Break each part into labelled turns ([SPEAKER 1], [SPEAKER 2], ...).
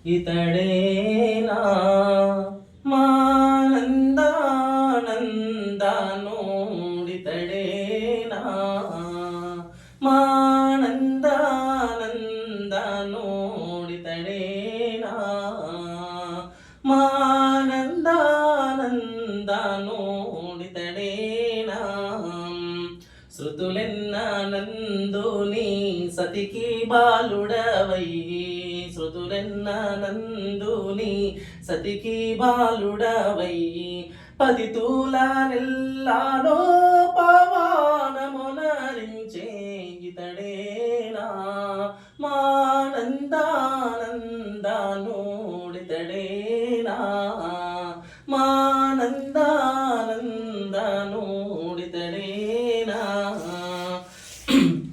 [SPEAKER 1] ఇతడేనా మానందానందనుడితడేనా మానందానందనుడితడేనా మానందానందనుడితడేనా శృతులెన్న నందుని సతికి బాలుడవై శృతులెన్న నందుని సతికి బాలుడవై పతితూల నెల్లాలో పవనమునరించే ఇతడేనా మానందానందనుడితడేనా మానందానందనుడితడేనా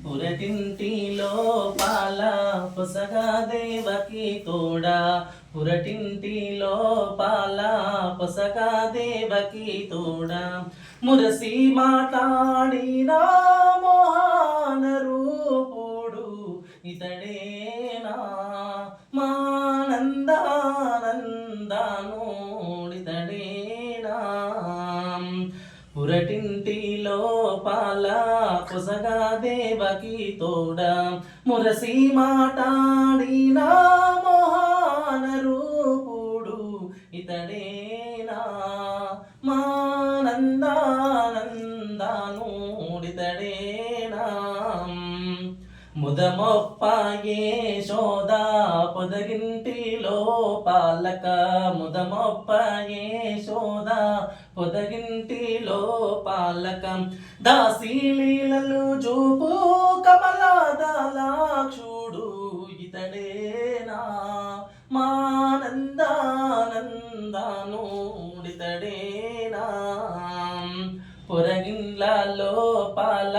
[SPEAKER 1] పురటింటిలో పాల పొసగా దేవకి తోడా పురటింటిలో పాల పొసగా దేవకి తోడా మురసి మాట్లాడిన మోహన రూపుడు ఇతడేనా మానందానందనుడితడేనా పురటింటిలో పాల పొసగా దేవకి తోడా మురసి మాటాడిన మోహన రూపుడు ఇతడేనా మానందానందనుడితడేనా ముదమొప్పాయే శోదా పొదగింటిలో పాలక ముదమొప్పాయే శోదా పొదగింటిలో పాలకం దాసీలీలలు చూపు కమలాదలాక్షుడు ఇతడేనా మానందానందనుడితడేనా పొరగిన్లలో పాల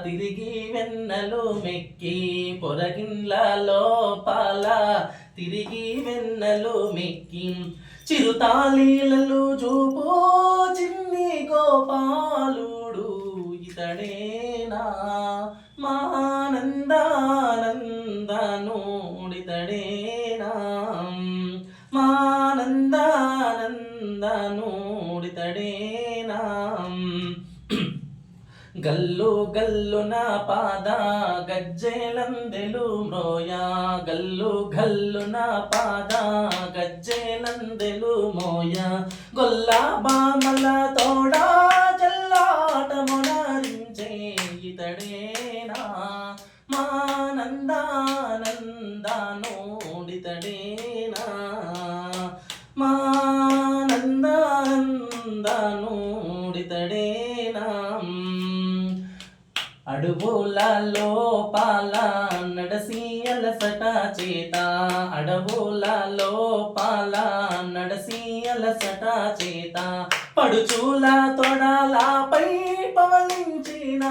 [SPEAKER 1] తిరిగి వెన్నెలు మెక్కి పొరగిన్లలో పాల తిరిగి వెన్నెలు మెక్కి చిరుతాలీలలు చూపు చిన్ని గోపాలుడు ఇతడేనా మానందానందనుడితడేనా మానందానందనుడితడేనా గల్లు గల్లున పాద గజ్జెలందెలు మ్రోయా గల్లు గల్లున పాద గజ్జెలందెలు మోయా గొల్ల బామల తోడా జల్లాటమునరించే ఇతడేనా మానందానందనుడితడేనా మానందానందనుడితడేనా అడవులలో పాల నడసి అలసట చేత అడవులలో పాల నడసి అలసట చేత పడుచుల తొడలపై పవలించిన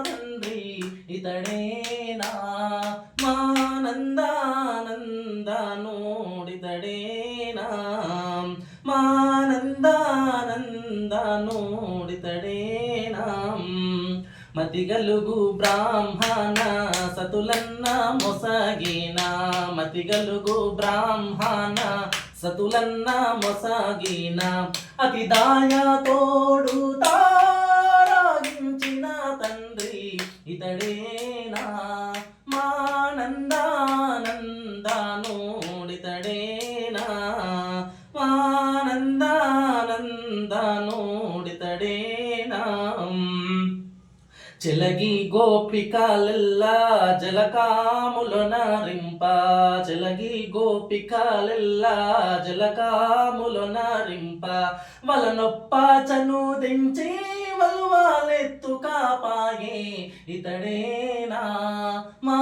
[SPEAKER 1] తండ్రి ఇతడేనా మానందానందనుడితడేనా మానందానందనుడితడేనా మతిగలుగు బ్రాహ్మణ సతులన్న మొసగిన మతిగలుగు బ్రాహ్మణ సతులన్న మొసగిన అతి దాయ తోడు తారాగించిన తండ్రి ఇతడేనా మానందానందనుడితడేనా మానందానందనుడితడేనా చెలగి గోపికలెల్లా జలకాములొనరింప చెలగి గోపికలెల్లా జలకాములొనరింప వలనొప్ప చనుదించి వలువాలెత్తు కాపాయే ఇతడేనా మా